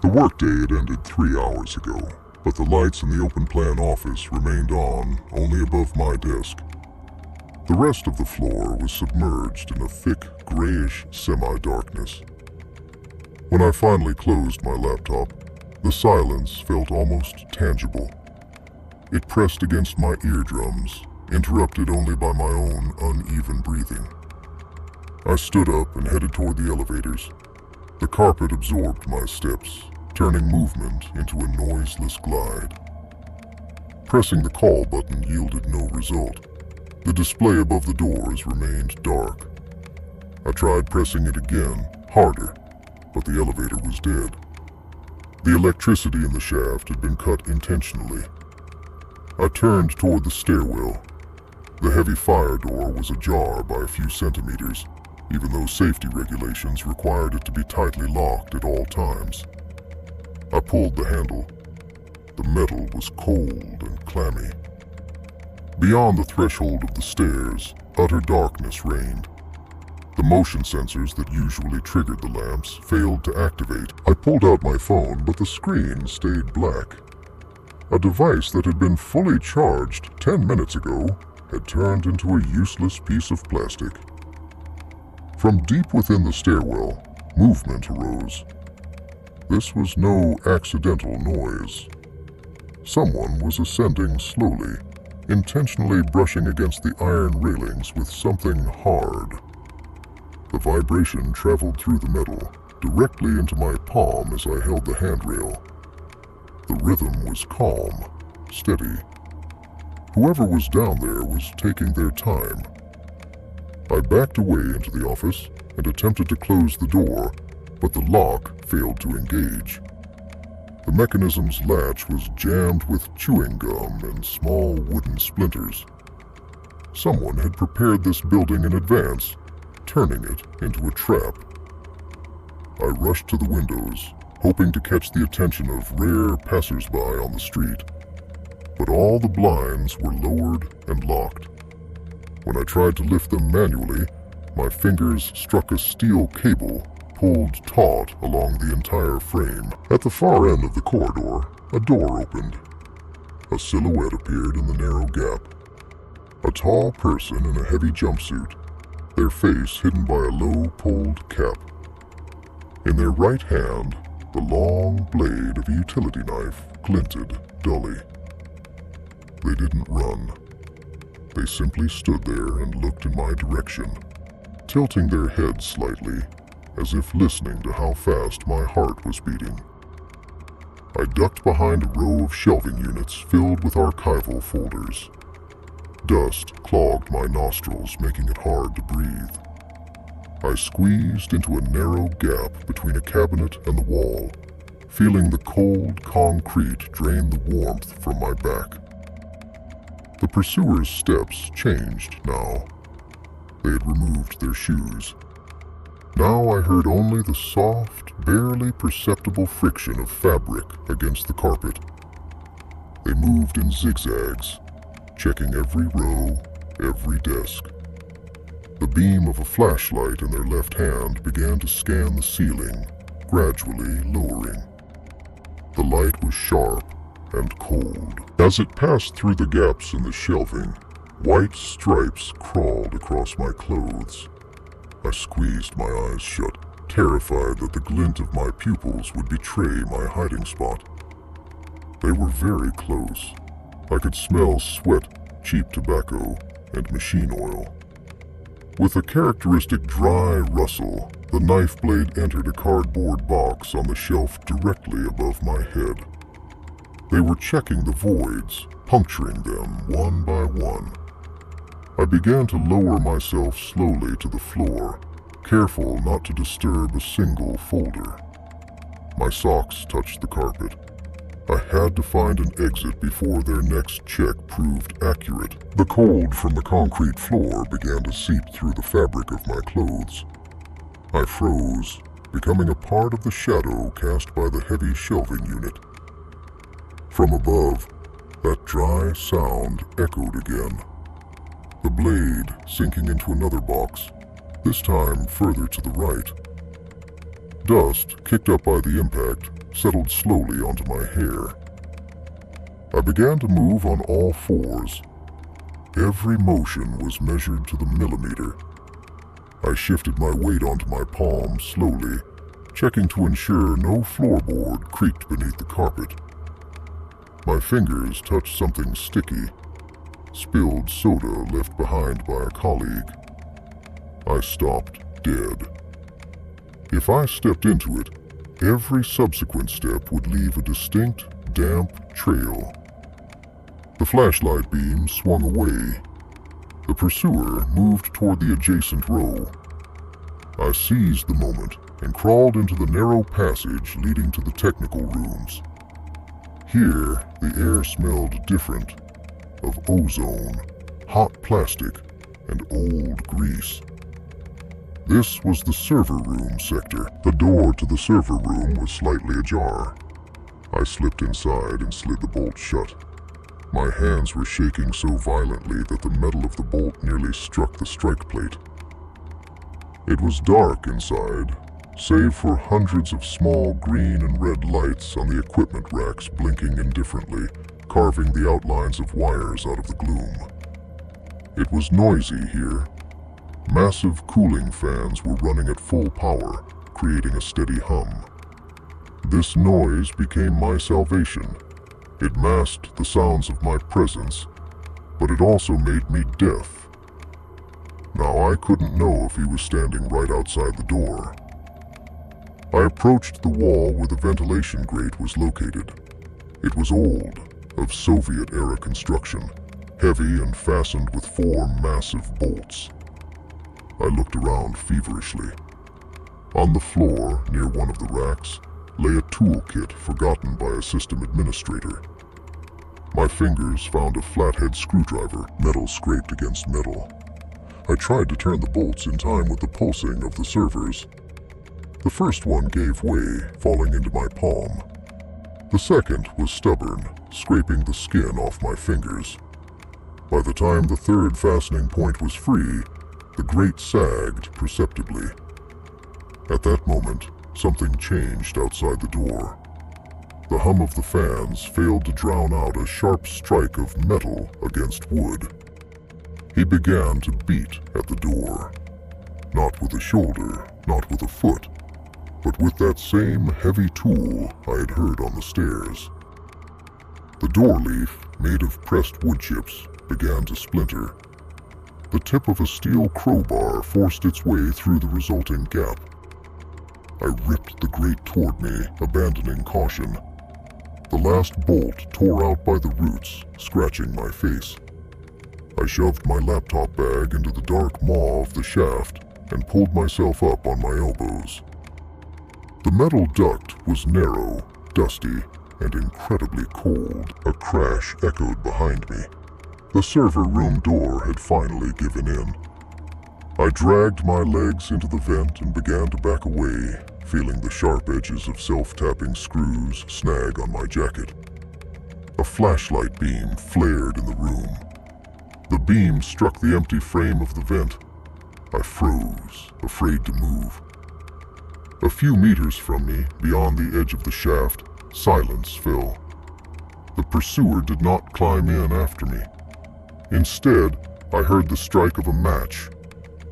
The workday had ended 3 hours ago, but the lights in the open-plan office remained on only above my desk. The rest of the floor was submerged in a thick, grayish semi-darkness. When I finally closed my laptop, the silence felt almost tangible. It pressed against my eardrums, interrupted only by my own uneven breathing. I stood up and headed toward the elevators. The carpet absorbed my steps, turning movement into a noiseless glide. Pressing the call button yielded no result. The display above the doors remained dark. I tried pressing it again, harder, but the elevator was dead. The electricity in the shaft had been cut intentionally. I turned toward the stairwell. The heavy fire door was ajar by a few centimeters, even though safety regulations required it to be tightly locked at all times. I pulled the handle. The metal was cold and clammy. Beyond the threshold of the stairs, utter darkness reigned. The motion sensors that usually triggered the lamps failed to activate. I pulled out my phone, but the screen stayed black. A device that had been fully charged 10 minutes ago had turned into a useless piece of plastic. From deep within the stairwell, movement arose. This was no accidental noise. Someone was ascending slowly, intentionally brushing against the iron railings with something hard. The vibration traveled through the metal, directly into my palm as I held the handrail. The rhythm was calm, steady. Whoever was down there was taking their time. I backed away into the office and attempted to close the door, but the lock failed to engage. The mechanism's latch was jammed with chewing gum and small wooden splinters. Someone had prepared this building in advance, turning it into a trap. I rushed to the windows, hoping to catch the attention of rare passersby on the street. But all the blinds were lowered and locked. When I tried to lift them manually, my fingers struck a steel cable pulled taut along the entire frame. At the far end of the corridor, a door opened. A silhouette appeared in the narrow gap. A tall person in a heavy jumpsuit, their face hidden by a low pulled cap. In their right hand, the long blade of a utility knife glinted dully. They didn't run. They simply stood there and looked in my direction, tilting their heads slightly, as if listening to how fast my heart was beating. I ducked behind a row of shelving units filled with archival folders. Dust clogged my nostrils, making it hard to breathe. I squeezed into a narrow gap between a cabinet and the wall, feeling the cold concrete drain the warmth from my back. The pursuers' steps changed now. They had removed their shoes. Now I heard only the soft, barely perceptible friction of fabric against the carpet. They moved in zigzags, checking every row, every desk. The beam of a flashlight in their left hand began to scan the ceiling, gradually lowering. The light was sharp and cold. As it passed through the gaps in the shelving, white stripes crawled across my clothes. I squeezed my eyes shut, terrified that the glint of my pupils would betray my hiding spot. They were very close. I could smell sweat, cheap tobacco, and machine oil. With a characteristic dry rustle, the knife blade entered a cardboard box on the shelf directly above my head. They were checking the voids, puncturing them one by one. I began to lower myself slowly to the floor, careful not to disturb a single folder. My socks touched the carpet. I had to find an exit before their next check proved accurate. The cold from the concrete floor began to seep through the fabric of my clothes. I froze, becoming a part of the shadow cast by the heavy shelving unit. From above, that dry sound echoed again. The blade sinking into another box, this time further to the right. Dust, kicked up by the impact, settled slowly onto my hair. I began to move on all fours. Every motion was measured to the millimeter. I shifted my weight onto my palm slowly, checking to ensure no floorboard creaked beneath the carpet. My fingers touched something sticky, spilled soda left behind by a colleague. I stopped dead. If I stepped into it, every subsequent step would leave a distinct, damp trail. The flashlight beam swung away. The pursuer moved toward the adjacent row. I seized the moment and crawled into the narrow passage leading to the technical rooms. Here, the air smelled different, of ozone, hot plastic, and old grease. This was the server room sector. The door to the server room was slightly ajar. I slipped inside and slid the bolt shut. My hands were shaking so violently that the metal of the bolt nearly struck the strike plate. It was dark inside, save for hundreds of small green and red lights on the equipment racks blinking indifferently, carving the outlines of wires out of the gloom. It was noisy here. Massive cooling fans were running at full power, creating a steady hum. This noise became my salvation. It masked the sounds of my presence, but it also made me deaf. Now I couldn't know if he was standing right outside the door. I approached the wall where the ventilation grate was located. It was old, of Soviet-era construction, heavy and fastened with 4 massive bolts. I looked around feverishly. On the floor, near one of the racks, lay a toolkit forgotten by a system administrator. My fingers found a flathead screwdriver, metal scraped against metal. I tried to turn the bolts in time with the pulsing of the servers. The first one gave way, falling into my palm. The second was stubborn, scraping the skin off my fingers. By the time the third fastening point was free, the grate sagged perceptibly. At that moment, something changed outside the door. The hum of the fans failed to drown out a sharp strike of metal against wood. He began to beat at the door. Not with a shoulder, not with a foot, but with that same heavy tool I had heard on the stairs. The door leaf, made of pressed wood chips, began to splinter. The tip of a steel crowbar forced its way through the resulting gap. I ripped the grate toward me, abandoning caution. The last bolt tore out by the roots, scratching my face. I shoved my laptop bag into the dark maw of the shaft and pulled myself up on my elbows. The metal duct was narrow, dusty, and incredibly cold. A crash echoed behind me. The server room door had finally given in. I dragged my legs into the vent and began to back away, feeling the sharp edges of self-tapping screws snag on my jacket. A flashlight beam flared in the room. The beam struck the empty frame of the vent. I froze, afraid to move. A few meters from me, beyond the edge of the shaft, silence fell. The pursuer did not climb in after me. Instead, I heard the strike of a match.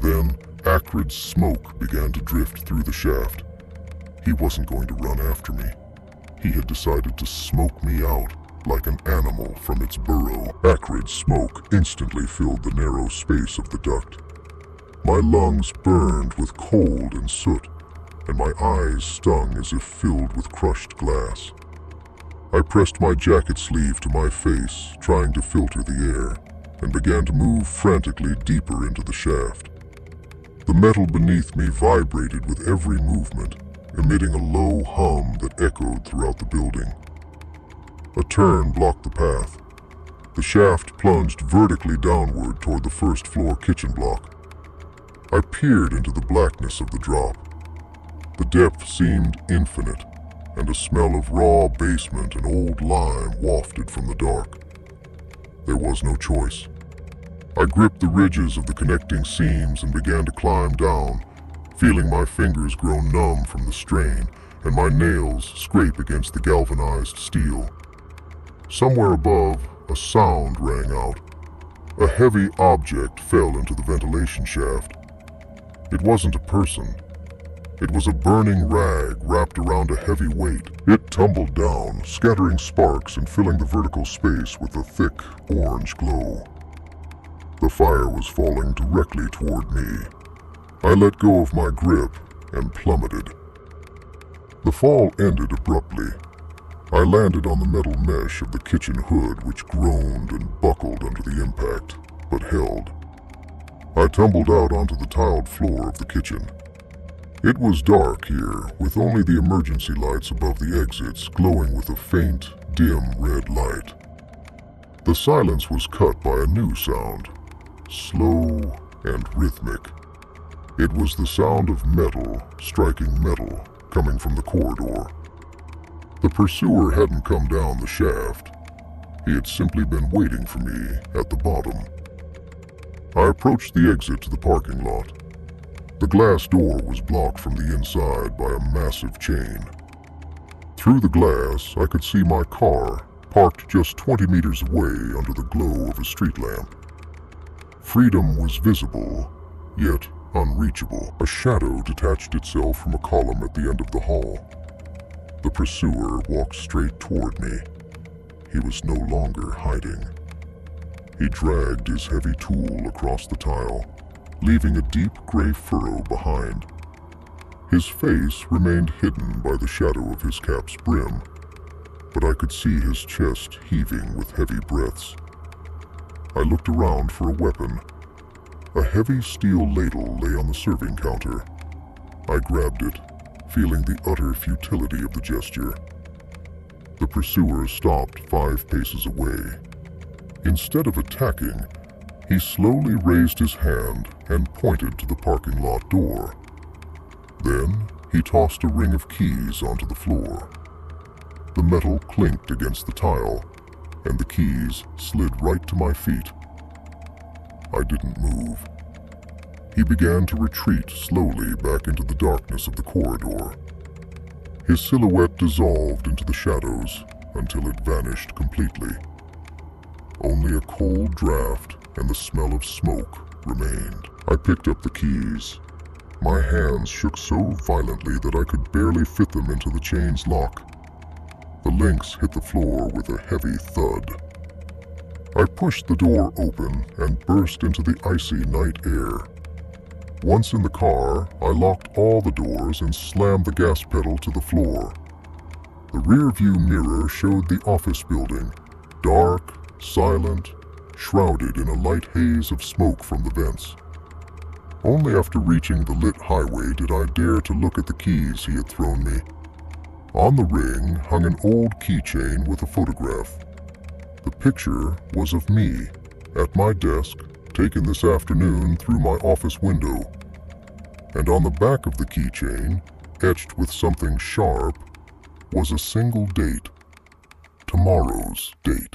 Then, acrid smoke began to drift through the shaft. He wasn't going to run after me. He had decided to smoke me out, like an animal from its burrow. Acrid smoke instantly filled the narrow space of the duct. My lungs burned with cold and soot, and my eyes stung as if filled with crushed glass. I pressed my jacket sleeve to my face, trying to filter the air, and began to move frantically deeper into the shaft. The metal beneath me vibrated with every movement, emitting a low hum that echoed throughout the building. A turn blocked the path. The shaft plunged vertically downward toward the first-floor kitchen block. I peered into the blackness of the drop. The depth seemed infinite, and a smell of raw basement and old lime wafted from the dark. There was no choice. I gripped the ridges of the connecting seams and began to climb down, feeling my fingers grow numb from the strain, and my nails scrape against the galvanized steel. Somewhere above, a sound rang out. A heavy object fell into the ventilation shaft. It wasn't a person. It was a burning rag wrapped around a heavy weight. It tumbled down, scattering sparks and filling the vertical space with a thick, orange glow. The fire was falling directly toward me. I let go of my grip and plummeted. The fall ended abruptly. I landed on the metal mesh of the kitchen hood, which groaned and buckled under the impact, but held. I tumbled out onto the tiled floor of the kitchen. It was dark here, with only the emergency lights above the exits glowing with a faint, dim red light. The silence was cut by a new sound, slow and rhythmic. It was the sound of metal striking metal coming from the corridor. The pursuer hadn't come down the shaft. He had simply been waiting for me at the bottom. I approached the exit to the parking lot. The glass door was blocked from the inside by a massive chain. Through the glass, I could see my car, parked just 20 meters away under the glow of a street lamp. Freedom was visible, yet unreachable. A shadow detached itself from a column at the end of the hall. The pursuer walked straight toward me. He was no longer hiding. He dragged his heavy tool across the tile, leaving a deep gray furrow behind. His face remained hidden by the shadow of his cap's brim, but I could see his chest heaving with heavy breaths. I looked around for a weapon. A heavy steel ladle lay on the serving counter. I grabbed it, feeling the utter futility of the gesture. The pursuer stopped 5 paces away. Instead of attacking, he slowly raised his hand and pointed to the parking lot door. Then, he tossed a ring of keys onto the floor. The metal clinked against the tile, and the keys slid right to my feet. I didn't move. He began to retreat slowly back into the darkness of the corridor. His silhouette dissolved into the shadows until it vanished completely. Only a cold draft and the smell of smoke remained. I picked up the keys. My hands shook so violently that I could barely fit them into the chain's lock. The links hit the floor with a heavy thud. I pushed the door open and burst into the icy night air. Once in the car, I locked all the doors and slammed the gas pedal to the floor. The rear-view mirror showed the office building, dark, silent, shrouded in a light haze of smoke from the vents. Only after reaching the lit highway did I dare to look at the keys he had thrown me. On the ring hung an old keychain with a photograph. The picture was of me, at my desk, taken this afternoon through my office window. And on the back of the keychain, etched with something sharp, was a single date. Tomorrow's date.